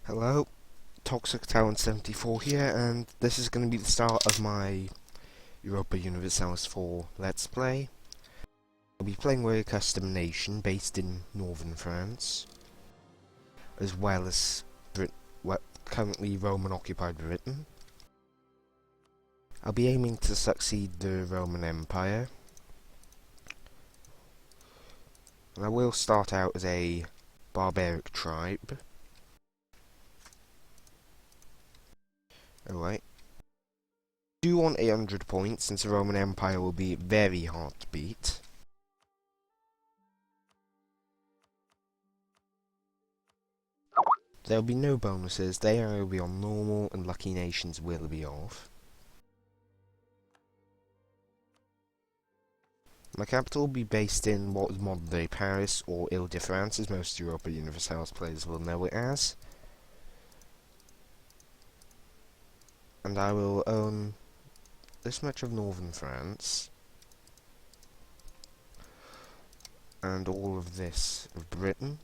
Hello, Toxic Talent 74 here, and this is going to be the start of my Europa Universalis 4 Let's Play. I'll be playing with a custom nation based in northern France, as well as currently Roman-occupied Britain. I'll be aiming to succeed the Roman Empire, and I will start out as a barbaric tribe. Alright. I do want 800 points, since the Roman Empire will be very hard to beat. There will be no bonuses, they will be on normal and lucky nations will be off. My capital will be based in what is modern day Paris, or Ile-de-France, as most Europa Universalis players will know it as. And I will own this much of northern France, and all of this of Britain.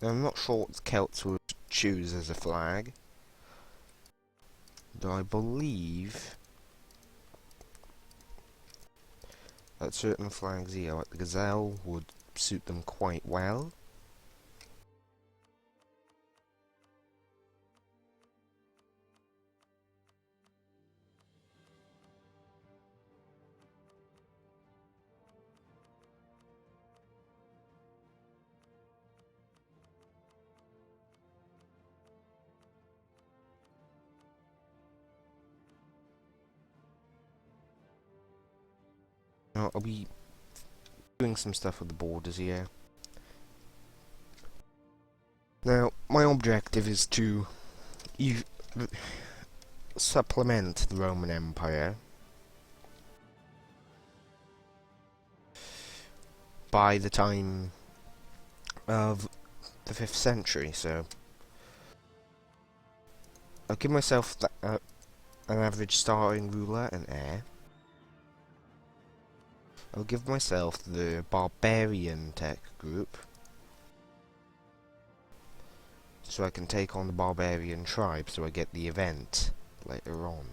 Now, I'm not sure what the Celts would choose as a flag, though I believe that certain flags here, like the Gazelle, would suit them quite well. Now, I'll be doing some stuff with the borders here. Now, my objective is to supplement the Roman Empire by the time of the 5th century, so I'll give myself an average starting ruler and heir. I'll give myself the barbarian tech group, so I can take on the barbarian tribe, so I get the event later on.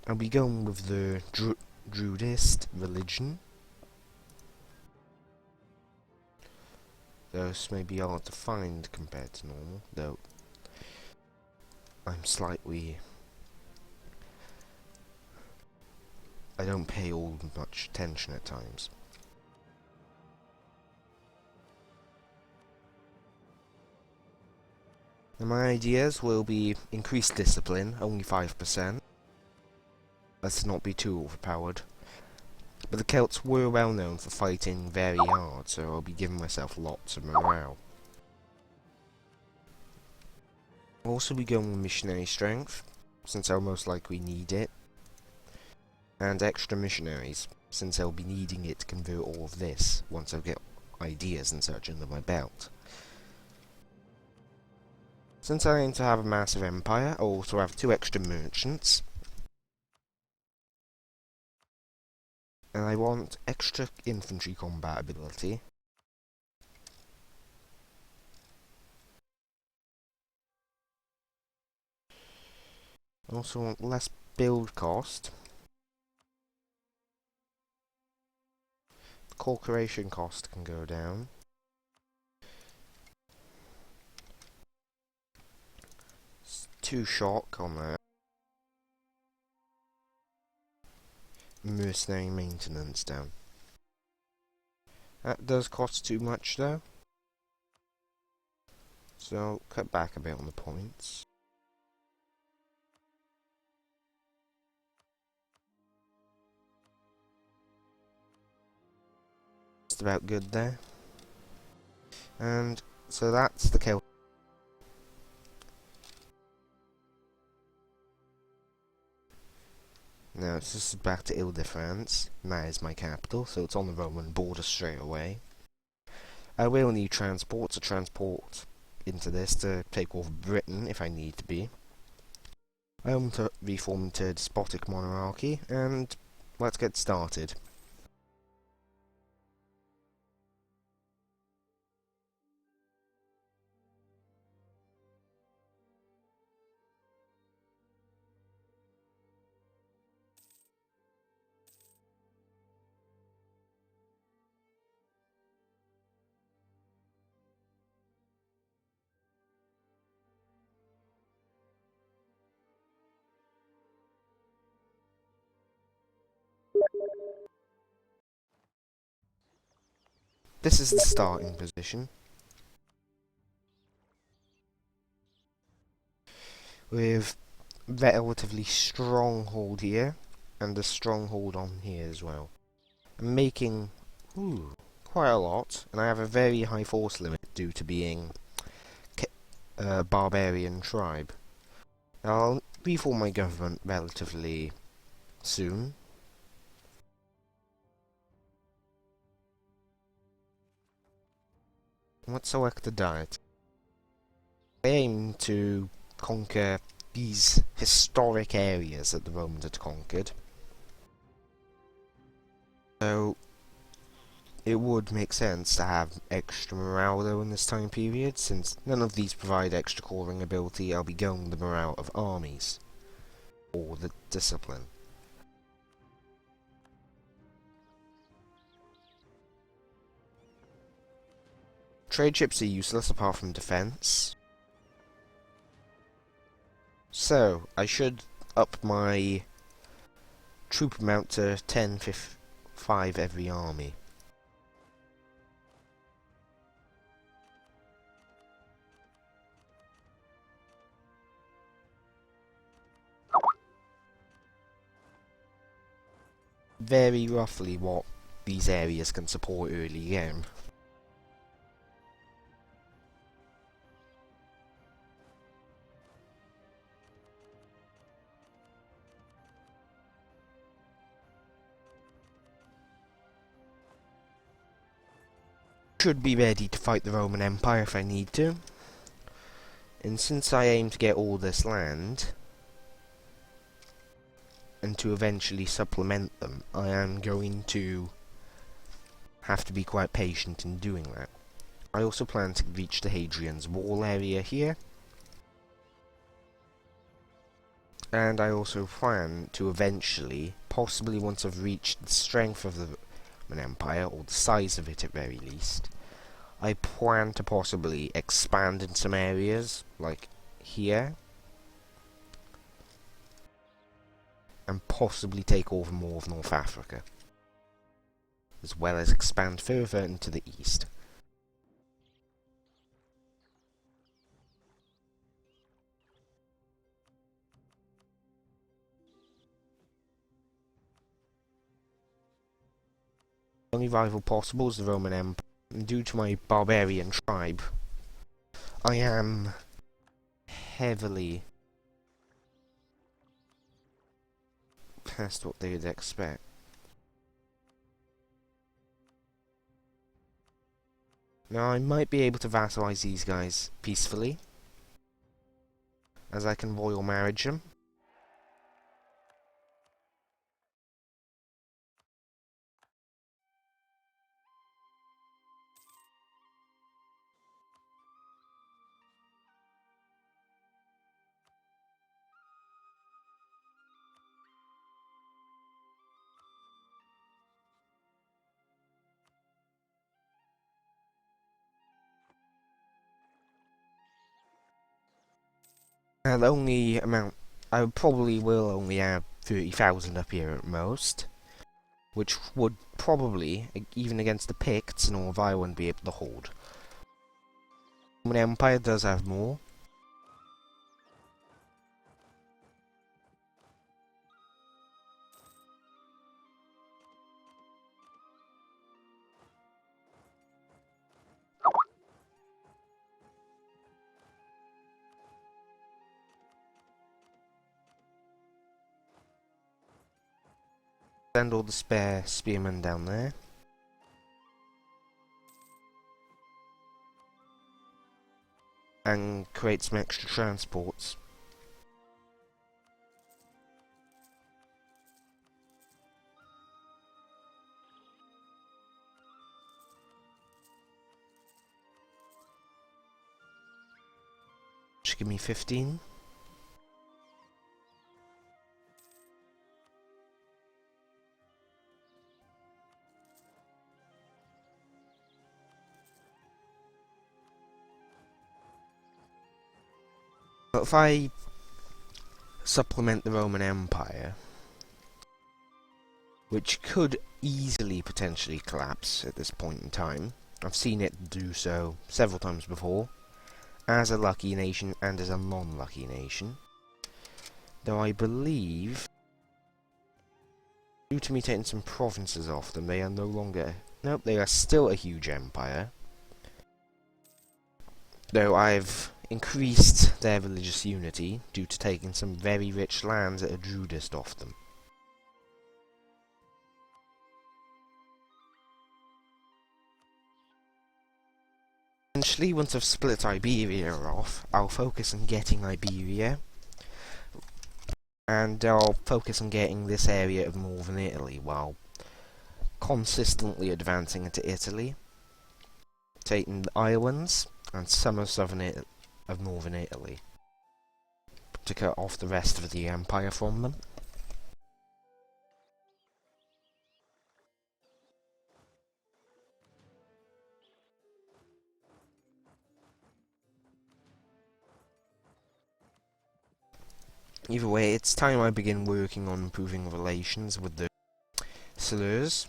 I'll be going with the Druidist religion. Those may be hard to find compared to normal, though I don't pay all much attention at times. And my ideas will be increased discipline, only 5%. Let's not be too overpowered. But the Celts were well known for fighting very hard, so I'll be giving myself lots of morale. I'll also be going with missionary strength, since I'll most likely need it. And extra missionaries, since I'll be needing it to convert all of this, once I get ideas and such under my belt. Since I aim to have a massive empire, I'll also have 2 extra merchants. And I want extra infantry combat ability. I also want less build cost. The corporation cost can go down. It's 2 shock on that. Mercenary maintenance down. That does cost too much though, so I'll cut back a bit on the points. Just about good there. And so that's the kill. Now it's just back to Ile-de-France, and that is my capital, so it's on the Roman border straight away. I will need transport to transport into this to take over Britain if I need to be. I want to reform into despotic monarchy, and let's get started. This is the starting position. With relatively stronghold here, and a stronghold on here as well. I'm making quite a lot, and I have a very high force limit due to being a barbarian tribe. Now, I'll reform my government relatively soon. Let's select the diet. I aim to conquer these historic areas that the Romans had conquered. So, it would make sense to have extra morale though in this time period, since none of these provide extra coring ability. I'll be going the morale of armies, or the discipline. Trade ships are useless apart from defense. So, I should up my troop amount to 5 every army. Very roughly what these areas can support early game. Should be ready to fight the Roman Empire if I need to. And since I aim to get all this land, and to eventually supplement them, I am going to have to be quite patient in doing that. I also plan to reach the Hadrian's Wall area here. And I also plan to eventually, possibly once I've reached the strength of the Roman Empire, or the size of it at very least, I plan to possibly expand in some areas, like here, and possibly take over more of North Africa, as well as expand further into the east. The only rival possible is the Roman Empire, and due to my barbarian tribe, I am heavily past what they would expect. Now, I might be able to vassalize these guys peacefully, as I can royal marriage them. And the only amount, I probably will only have 30,000 up here at most, which would probably, even against the Picts and all of Ireland, be able to hold. The Roman Empire does have more. Send all the spare spearmen down there. and create some extra transports. Just give me 15. But if I supplement the Roman Empire, which could easily potentially collapse at this point in time, I've seen it do so several times before, as a lucky nation and as a non-lucky nation. Though I believe, due to me taking some provinces off them, they are no longer... Nope, they are still a huge empire. Though I've increased their religious unity due to taking some very rich lands that are Judist off them. Eventually, once I've split Iberia off, I'll focus on getting Iberia, and I'll focus on getting this area of northern Italy while consistently advancing into Italy, taking the islands and some of northern Italy to cut off the rest of the empire from them. Either way, it's time I begin working on improving relations with the Celts.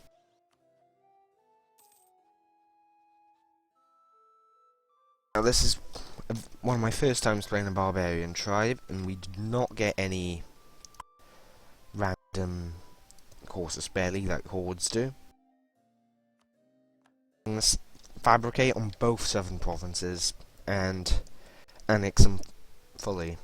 Now this is one of my first times playing a barbarian tribe, and we did not get any random casus belli like hordes do. I'm going to fabricate on both southern provinces and annex them fully.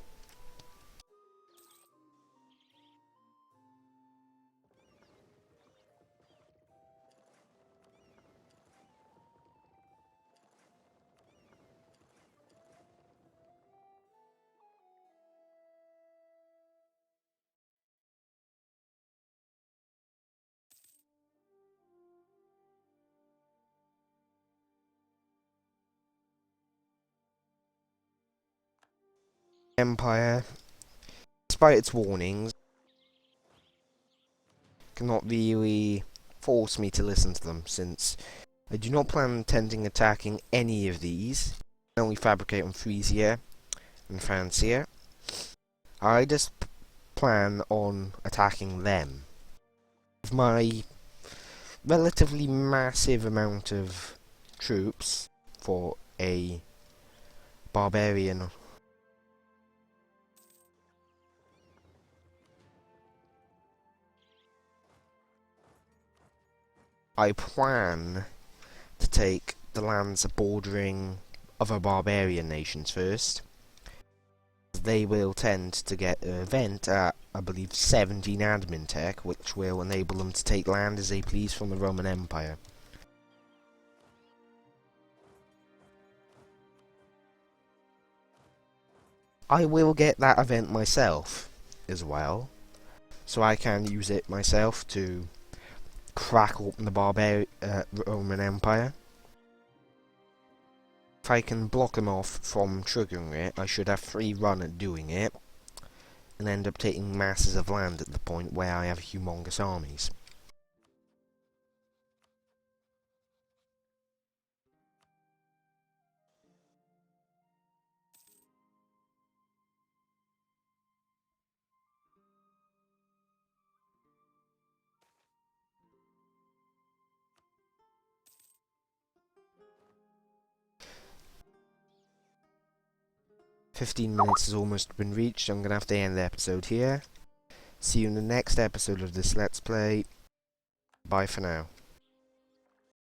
Empire, despite its warnings, cannot really force me to listen to them, since I do not plan on intending attacking any of these. I only fabricate on Frisia and Francia. I just plan on attacking them. With my relatively massive amount of troops for a barbarian, I plan to take the lands bordering other barbarian nations first. They will tend to get an event at, I believe, 17 admin tech, which will enable them to take land as they please from the Roman Empire. I will get that event myself as well, so I can use it myself to crack open the Roman Empire. If I can block them off from triggering it, I should have free run at doing it, and end up taking masses of land at the point where I have humongous armies. .15 has almost been reached. I'm going to have to end the episode here. See you in the next episode of this Let's Play. Bye for now.